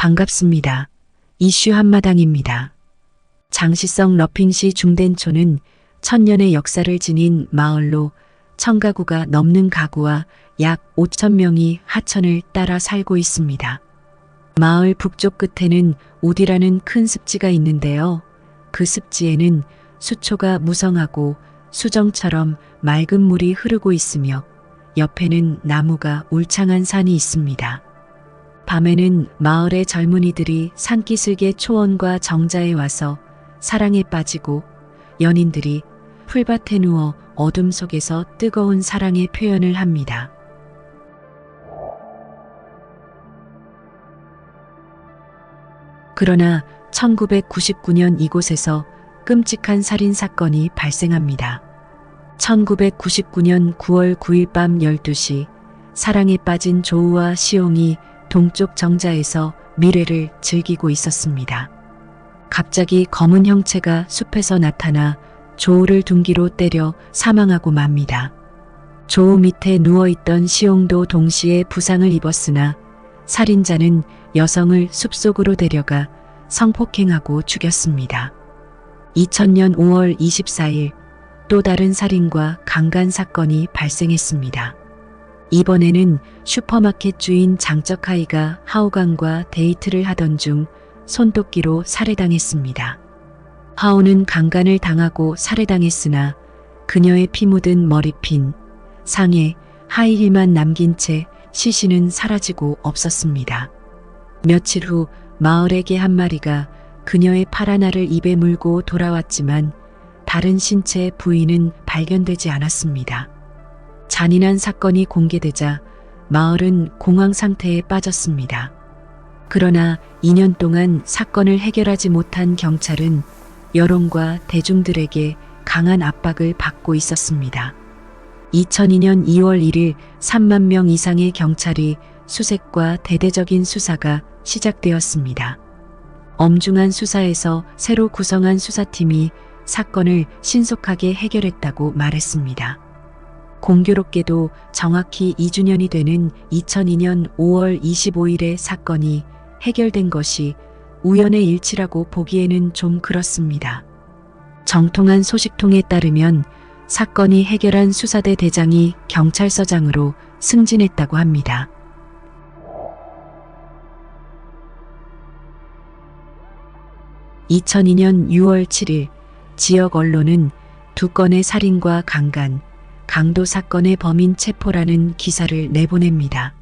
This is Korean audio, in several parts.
반갑습니다. 이슈 한마당입니다. 장시성 러핑시 중댄초는 천년의 역사를 지닌 마을로 1000가구가 넘는 가구와 약 5,000명이 하천을 따라 살고 있습니다. 마을 북쪽 끝에는 우디라는 큰 습지가 있는데요. 그 습지에는 수초가 무성하고 수정처럼 맑은 물이 흐르고 있으며 옆에는 나무가 울창한 산이 있습니다. 밤에는 마을의 젊은이들이 산기슭의 초원과 정자에 와서 사랑에 빠지고 연인들이 풀밭에 누워 어둠 속에서 뜨거운 사랑의 표현을 합니다. 그러나 1999년 이곳에서 끔찍한 살인 사건이 발생합니다. 1999년 9월 9일 밤 12시 사랑에 빠진 조우와 시옹이 동쪽 정자에서 미래를 즐기고 있었습니다. 갑자기 검은 형체가 숲에서 나타나 조우를 둔기로 때려 사망하고 맙니다. 조우 밑에 누워있던 시옹도 동시에 부상을 입었으나 살인자는 여성을 숲속으로 데려가 성폭행하고 죽였습니다. 2000년 5월 24일 또 다른 살인과 강간 사건이 발생했습니다. 이번에는 슈퍼마켓 주인 장적하이가 하오강과 데이트를 하던 중 손도끼로 살해당했습니다. 하오는 강간을 당하고 살해당했으나 그녀의 피 묻은 머리핀, 상에 하이힐만 남긴 채 시신은 사라지고 없었습니다. 며칠 후 마을의 개 한 마리가 그녀의 파란 알을 입에 물고 돌아왔지만 다른 신체 부위는 발견되지 않았습니다. 잔인한 사건이 공개되자 마을은 공황 상태에 빠졌습니다. 그러나 2년 동안 사건을 해결하지 못한 경찰은 여론과 대중들에게 강한 압박을 받고 있었습니다. 2002년 2월 1일 3만 명 이상의 경찰이 수색과 대대적인 수사가 시작되었습니다. 엄중한 수사에서 새로 구성한 수사팀이 사건을 신속하게 해결했다고 말했습니다. 공교롭게도 정확히 2주년이 되는 2002년 5월 25일의 사건이 해결된 것이 우연의 일치라고 보기에는 좀 그렇습니다. 정통한 소식통에 따르면 사건이 해결한 수사대 대장이 경찰서장으로 승진했다고 합니다. (2002년 6월 7일) 지역 언론은 두 건의 살인과 강간, 강도 사건의 범인 체포라는 기사를 내보냅니다.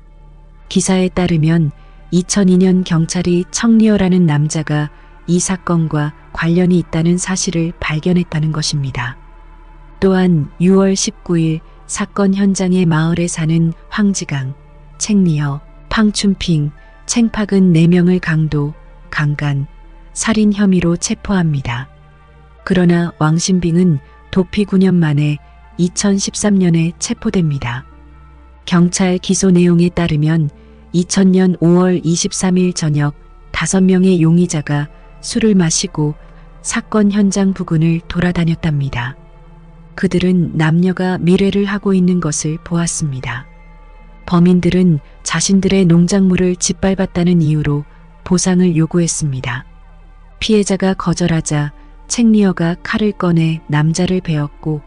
기사에 따르면 2002년 경찰이 청리어라는 남자가 이 사건과 관련이 있다는 사실을 발견했다는 것입니다. 또한 6월 19일 사건 현장의 마을에 사는 황지강, 챙리어, 팡춘핑, 챙팍은 4명을 강도, 강간, 살인 혐의로 체포합니다. 그러나 왕신빙은 도피 9년 만에 2013년에 체포됩니다. 경찰 기소 내용에 따르면 2000년 5월 23일 저녁 5명의 용의자가 술을 마시고 사건 현장 부근을 돌아다녔답니다. 그들은 남녀가 미래를 하고 있는 것을 보았습니다. 범인들은 자신들의 농작물을 짓밟았다는 이유로 보상을 요구했습니다. 피해자가 거절하자 챙리어가 칼을 꺼내 남자를 베었고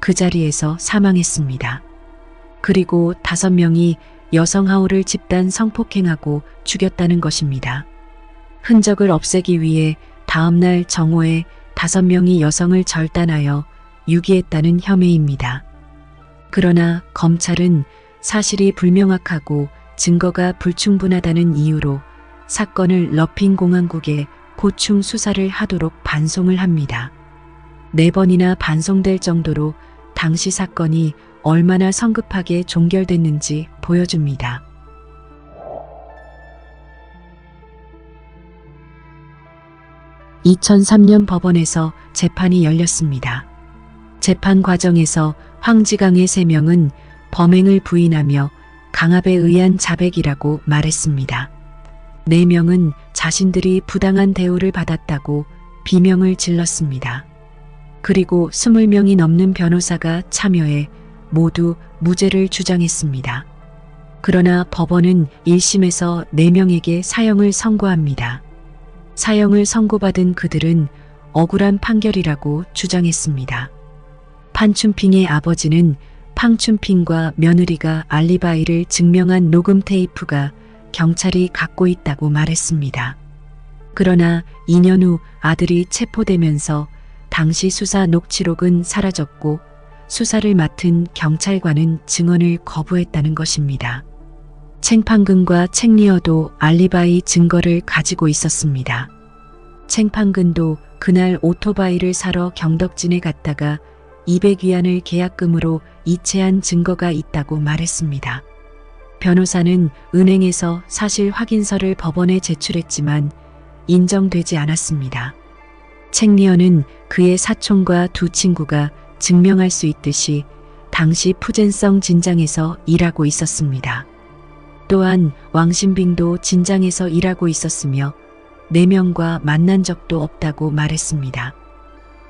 그 자리에서 사망했습니다. 그리고 5명이 여성 하오를 집단 성폭행하고 죽였다는 것입니다. 흔적을 없애기 위해 다음날 정오에 5명이 여성을 절단하여 유기했다는 혐의입니다. 그러나 검찰은 사실이 불명확하고 증거가 불충분하다는 이유로 사건을 러핑공항국에 보충 수사를 하도록 반송을 합니다. 4번이나 반송될 정도로 당시 사건이 얼마나 성급하게 종결됐는지 보여줍니다. (2003년) 법원에서 재판이 열렸습니다. 재판 과정에서 황지강의 3명은 범행을 부인하며 강압에 의한 자백이라고 말했습니다. 4명은 자신들이 부당한 대우를 받았다고 비명을 질렀습니다. 그리고 20명이 넘는 변호사가 참여해 모두 무죄를 주장했습니다. 그러나 법원은 1심에서 4명에게 사형을 선고합니다. 사형을 선고받은 그들은 억울한 판결이라고 주장했습니다. 판춘핑의 아버지는 팡춘핑과 며느리가 알리바이를 증명한 녹음 테이프가 경찰이 갖고 있다고 말했습니다. 그러나 2년 후 아들이 체포되면서 당시 수사 녹취록은 사라졌고 수사를 맡은 경찰관은 증언을 거부했다는 것입니다. 챙팡근과 챙리어도 알리바이 증거를 가지고 있었습니다. 챙팡근도 그날 오토바이를 사러 경덕진에 갔다가 200위안을 계약금으로 이체한 증거가 있다고 말했습니다. 변호사는 은행에서 사실 확인서를 법원에 제출했지만 인정되지 않았습니다. 챙리어는 그의 사촌과 두 친구가 증명할 수 있듯이 당시 푸젠성 진장에서 일하고 있었습니다. 또한 왕신빙도 진장에서 일하고 있었으며 4명과 만난 적도 없다고 말했습니다.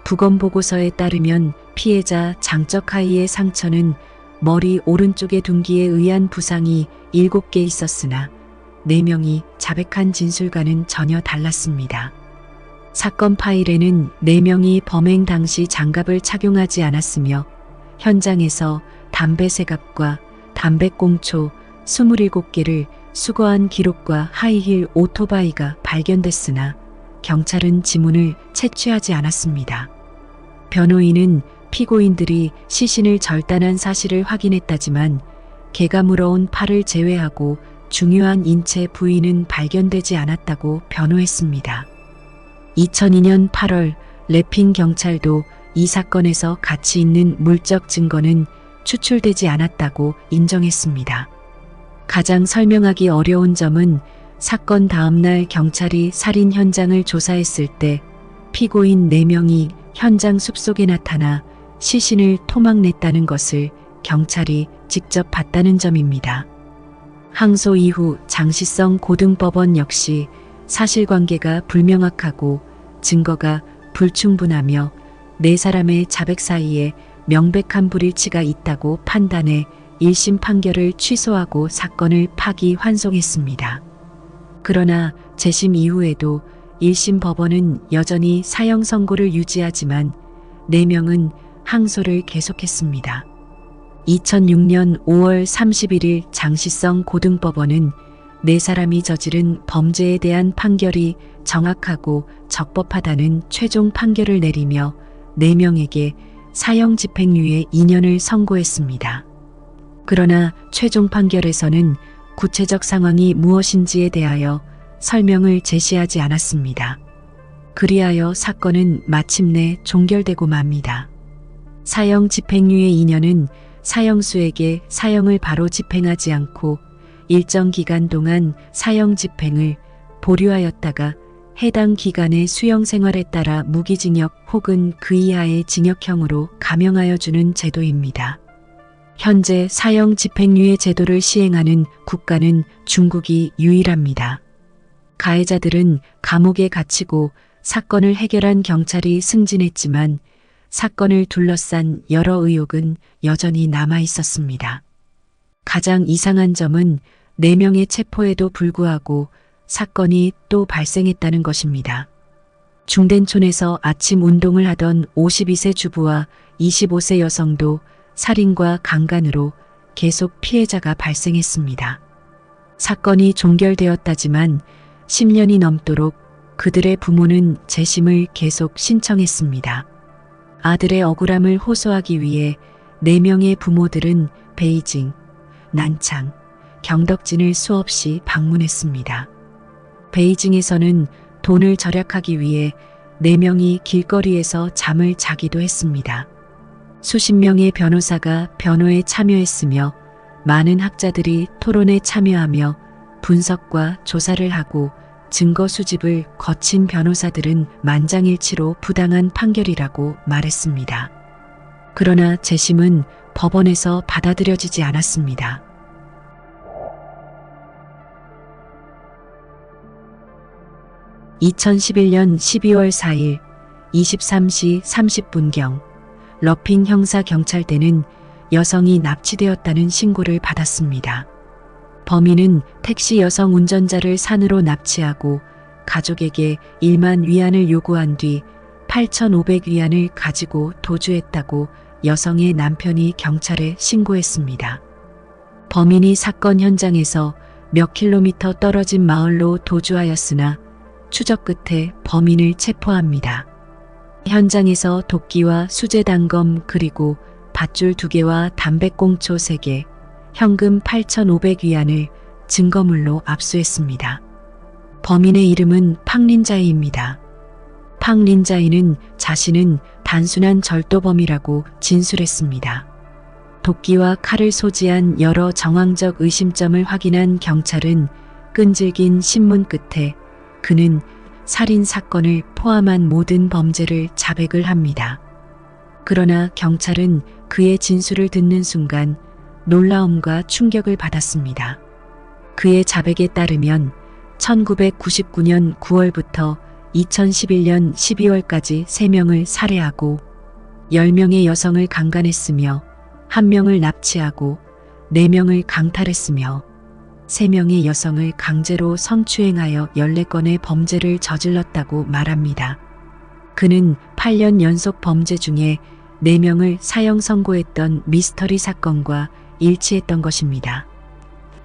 부검보고서에 따르면 피해자 장적하이의 상처는 머리 오른쪽의 둔기에 의한 부상이 7개 있었으나 4명이 자백한 진술과는 전혀 달랐습니다. 사건 파일에는 4명이 범행 당시 장갑을 착용하지 않았으며 현장에서 담배 세갑과 담배꽁초 27개를 수거한 기록과 하이힐 오토바이가 발견됐으나 경찰은 지문을 채취하지 않았습니다. 변호인은 피고인들이 시신을 절단한 사실을 확인했다지만 개가 물어온 팔을 제외하고 중요한 인체 부위는 발견되지 않았다고 변호했습니다. 2002년 8월 래핑 경찰도 이 사건에서 가치 있는 물적 증거는 추출되지 않았다고 인정했습니다. 가장 설명하기 어려운 점은 사건 다음날 경찰이 살인 현장을 조사했을 때 피고인 4명이 현장 숲속에 나타나 시신을 토막냈다는 것을 경찰이 직접 봤다는 점입니다. 항소 이후 장시성 고등법원 역시 사실관계가 불명확하고 증거가 불충분하며 4사람의 자백 사이에 명백한 불일치가 있다고 판단해 1심 판결을 취소하고 사건을 파기환송했습니다. 그러나 재심 이후에도 1심 법원은 여전히 사형 선고를 유지하지만 4명은 항소를 계속했습니다. 2006년 5월 31일 장시성 고등법원은 4사람이 저지른 범죄에 대한 판결이 정확하고 적법하다는 최종 판결을 내리며 4명에게 사형 집행유예 2년을 선고했습니다. 그러나 최종 판결에서는 구체적 상황이 무엇인지에 대하여 설명을 제시하지 않았습니다. 그리하여 사건은 마침내 종결되고 맙니다. 사형 집행유예 2년은 사형수에게 사형을 바로 집행하지 않고 일정 기간 동안 사형 집행을 보류하였다가 해당 기간의 수용 생활에 따라 무기징역 혹은 그 이하의 징역형으로 감형하여 주는 제도입니다. 현재 사형 집행유예 제도를 시행하는 국가는 중국이 유일합니다. 가해자들은 감옥에 갇히고 사건을 해결한 경찰이 승진했지만 사건을 둘러싼 여러 의혹은 여전히 남아 있었습니다. 가장 이상한 점은 4명의 체포에도 불구하고 사건이 또 발생했다는 것입니다. 중된촌에서 아침 운동을 하던 52세 주부와 25세 여성도 살인과 강간으로 계속 피해자가 발생했습니다. 사건이 종결되었다지만 10년이 넘도록 그들의 부모는 재심을 계속 신청했습니다. 아들의 억울함을 호소하기 위해 4명의 부모들은 베이징, 난창, 경덕진을 수없이 방문했습니다. 베이징에서는 돈을 절약하기 위해 4명이 길거리에서 잠을 자기도 했습니다. 수십 명의 변호사가 변호에 참여했으며 많은 학자들이 토론에 참여하며 분석과 조사를 하고 증거 수집을 거친 변호사들은 만장일치로 부당한 판결이라고 말했습니다. 그러나 재심은 법원에서 받아들여지지 않았습니다. (2011년 12월 4일) 23시 30분경 러핑 형사경찰대는 여성이 납치되었다는 신고를 받았습니다. 범인은 택시 여성 운전자를 산으로 납치하고 가족에게 1만 위안을 요구한 뒤 8,500위안을 가지고 도주했다고 여성의 남편이 경찰에 신고했습니다. 범인이 사건 현장에서 몇 킬로미터 떨어진 마을로 도주하였으나 추적 끝에 범인을 체포합니다. 현장에서 도끼와 수제 단검 그리고 밧줄 2개와 담배꽁초 3개, 현금 8,500위안을 증거물로 압수했습니다. 범인의 이름은 팡린자이입니다. 팡린자이는 자신은 단순한 절도범이라고 진술했습니다. 도끼와 칼을 소지한 여러 정황적 의심점을 확인한 경찰은 끈질긴 신문 끝에 그는 살인 사건을 포함한 모든 범죄를 자백을 합니다. 그러나 경찰은 그의 진술을 듣는 순간 놀라움과 충격을 받았습니다. 그의 자백에 따르면 1999년 9월부터 2011년 12월까지 3명을 살해하고 10명의 여성을 강간했으며 1명을 납치하고 4명을 강탈했으며 3명의 여성을 강제로 성추행하여 14건의 범죄를 저질렀다고 말합니다. 그는 8년 연속 범죄 중에 4명을 사형 선고했던 미스터리 사건과 일치했던 것입니다.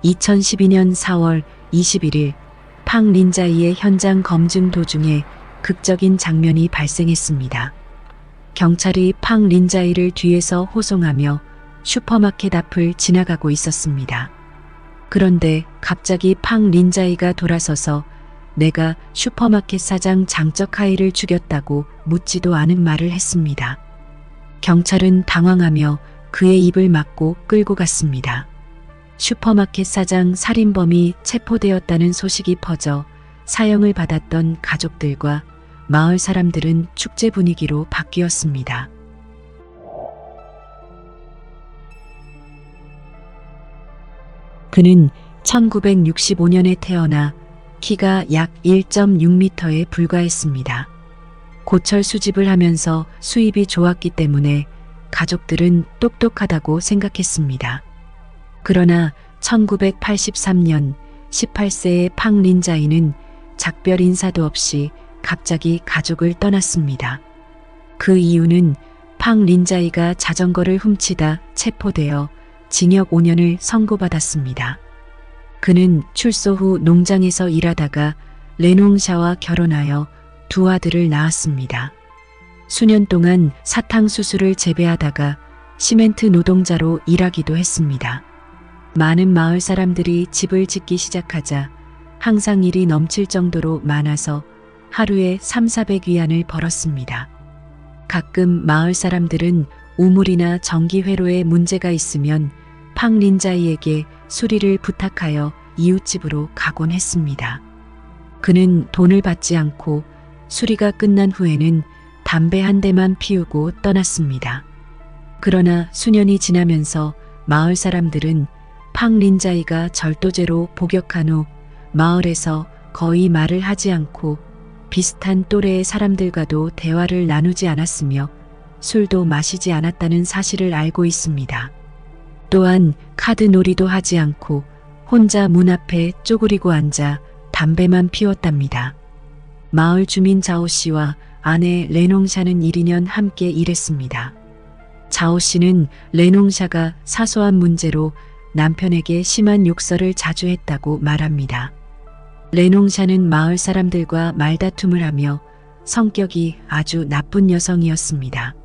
2012년 4월 21일 팡린자이의 현장 검증 도중에 극적인 장면이 발생했습니다. 경찰이 팡린자이를 뒤에서 호송하며 슈퍼마켓 앞을 지나가고 있었습니다. 그런데 갑자기 팡린자이가 돌아서서 내가 슈퍼마켓 사장 장적하이를 죽였다고 묻지도 않은 말을 했습니다. 경찰은 당황하며 그의 입을 막고 끌고 갔습니다. 슈퍼마켓 사장 살인범이 체포되었다는 소식이 퍼져 사형을 받았던 가족들과 마을 사람들은 축제 분위기로 바뀌었습니다. 그는 1965년에 태어나 키가 약 1.6m에 불과했습니다. 고철 수집을 하면서 수입이 좋았기 때문에 가족들은 똑똑하다고 생각했습니다. 그러나 1983년 18세의 팡린자이는 작별 인사도 없이 갑자기 가족을 떠났습니다. 그 이유는 팡린자이가 자전거를 훔치다 체포되어 징역 5년을 선고받았습니다. 그는 출소 후 농장에서 일하다가 레농샤와 결혼하여 2 아들을 낳았습니다. 수년 동안 사탕수수를 재배하다가 시멘트 노동자로 일하기도 했습니다. 많은 마을 사람들이 집을 짓기 시작하자 항상 일이 넘칠 정도로 많아서 하루에 3,400위안을 벌었습니다. 가끔 마을 사람들은 우물이나 전기회로에 문제가 있으면 팡린자이에게 수리를 부탁하여 이웃집으로 가곤 했습니다. 그는 돈을 받지 않고 수리가 끝난 후에는 담배 한 대만 피우고 떠났습니다. 그러나 수년이 지나면서 마을 사람들은 팡린자이가 절도죄로 복역한 후 마을에서 거의 말을 하지 않고 비슷한 또래의 사람들과도 대화를 나누지 않았으며 술도 마시지 않았다는 사실을 알고 있습니다. 또한 카드놀이도 하지 않고 혼자 문 앞에 쪼그리고 앉아 담배만 피웠답니다. 마을 주민 자오 씨와 아내 레농샤는 1~2년 함께 일했습니다. 자오 씨는 레농샤가 사소한 문제로 남편에게 심한 욕설을 자주 했다고 말합니다. 레농샤는 마을 사람들과 말다툼을 하며 성격이 아주 나쁜 여성이었습니다.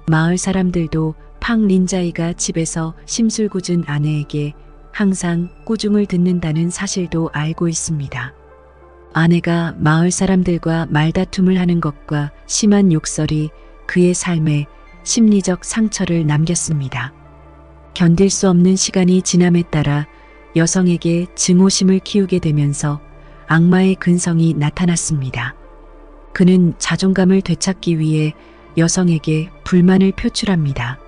마을 사람들도 팡린자이가 집에서 심술궂은 아내에게 항상 꾸중을 듣는다는 사실도 알고 있습니다. 아내가 마을 사람들과 말다툼을 하는 것과 심한 욕설이 그의 삶에 심리적 상처를 남겼습니다. 견딜 수 없는 시간이 지남에 따라 여성에게 증오심을 키우게 되면서 악마의 근성이 나타났습니다. 그는 자존감을 되찾기 위해 여성에게 불만을 표출합니다.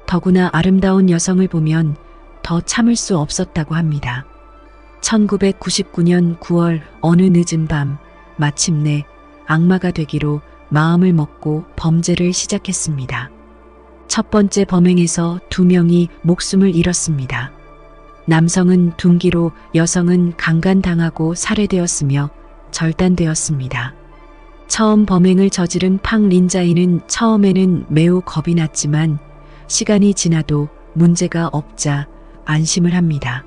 더구나 아름다운 여성을 보면 더 참을 수 없었다고 합니다. 1999년 9월 어느 늦은 밤 마침내 악마가 되기로 마음을 먹고 범죄를 시작했습니다. 첫 번째 범행에서 2명이 목숨을 잃었습니다. 남성은 둔기로, 여성은 강간당하고 살해되었으며 절단되었습니다. 처음 범행을 저지른 팡 린자이는 처음에는 매우 겁이 났지만 시간이 지나도 문제가 없자 안심을 합니다.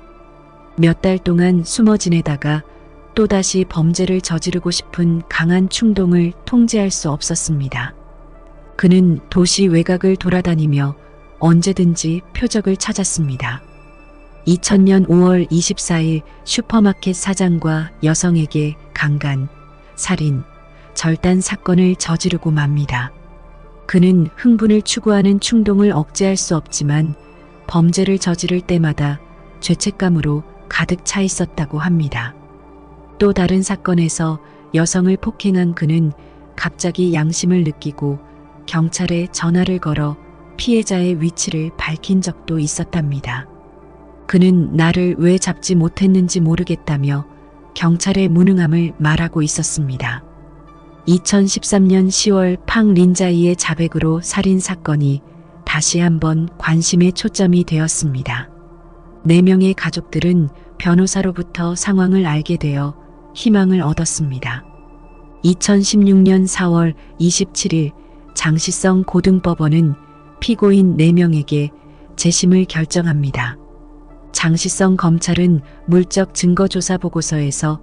몇 달 동안 숨어 지내다가 또다시 범죄를 저지르고 싶은 강한 충동을 통제할 수 없었습니다. 그는 도시 외곽을 돌아다니며 언제든지 표적을 찾았습니다. 2000년 5월 24일 슈퍼마켓 사장과 여성에게 강간, 살인, 절단 사건을 저지르고 맙니다. 그는 흥분을 추구하는 충동을 억제할 수 없지만 범죄를 저지를 때마다 죄책감으로 가득 차 있었다고 합니다. 또 다른 사건에서 여성을 폭행한 그는 갑자기 양심을 느끼고 경찰에 전화를 걸어 피해자의 위치를 밝힌 적도 있었답니다. 그는 나를 왜 잡지 못했는지 모르겠다며 경찰의 무능함을 말하고 있었습니다. 2013년 10월 팡 린자이의 자백으로 살인 사건이 다시 한번 관심의 초점이 되었습니다. 4명의 가족들은 변호사로부터 상황을 알게 되어 희망을 얻었습니다. 2016년 4월 27일 장시성 고등법원은 피고인 4명에게 재심을 결정합니다. 장시성 검찰은 물적 증거조사 보고서에서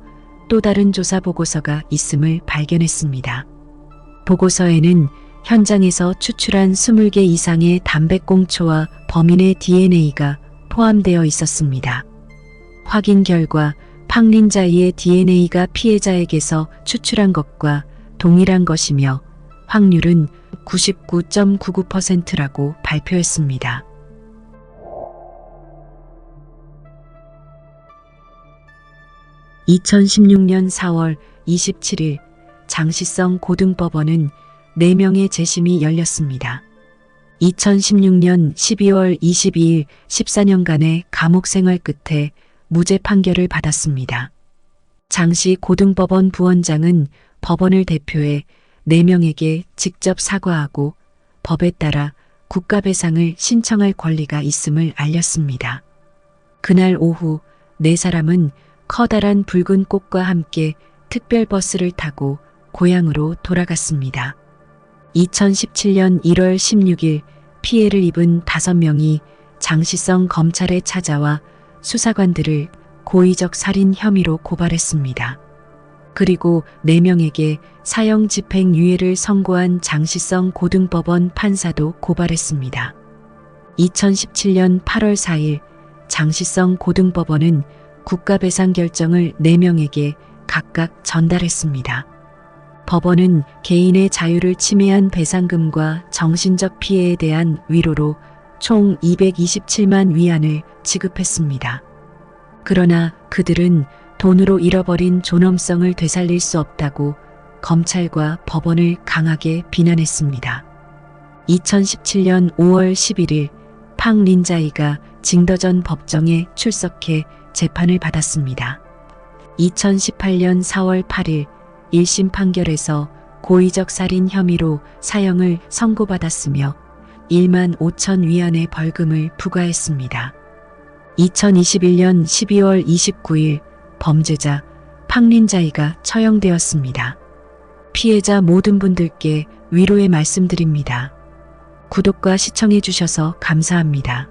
또 다른 조사 보고서가 있음을 발견했습니다. 보고서에는 현장에서 추출한 20개 이상의 담배꽁초와 범인의 DNA가 포함되어 있었습니다. 확인 결과 팡 린자이의 DNA가 피해자에게서 추출한 것과 동일한 것이며 확률은 99.99%라고 발표했습니다. (2016년 4월 27일) 장시성 고등법원은 4명의 재심이 열렸습니다. 2016년 12월 22일 14년간의 감옥 생활 끝에 무죄 판결을 받았습니다. 장시 고등법원 부원장은 법원을 대표해 4명에게 직접 사과하고 법에 따라 국가배상을 신청할 권리가 있음을 알렸습니다. 그날 오후 4사람은 커다란 붉은 꽃과 함께 특별버스를 타고 고향으로 돌아갔습니다. 2017년 1월 16일 피해를 입은 5명이 장시성 검찰에 찾아와 수사관들을 고의적 살인 혐의로 고발했습니다. 그리고 4명에게 사형 집행유예를 선고한 장시성 고등법원 판사도 고발했습니다. 2017년 8월 4일 장시성 고등법원은 국가배상 결정을 4명에게 각각 전달했습니다. 법원은 개인의 자유를 침해한 배상금과 정신적 피해에 대한 위로로 총 227만 위안을 지급했습니다. 그러나 그들은 돈으로 잃어버린 존엄성을 되살릴 수 없다고 검찰과 법원을 강하게 비난했습니다. 2017년 5월 11일 팡 린자이가 징더전 법정에 출석해 재판을 받았습니다. 2018년 4월 8일 1심 판결에서 고의적 살인 혐의로 사형을 선고받았으며 1만 5천 위안의 벌금을 부과했습니다. 2021년 12월 29일 범죄자 팡 린자이가 처형되었습니다. 피해자 모든 분들께 위로의 말씀드립니다. 구독과 시청해 주셔서 감사합니다.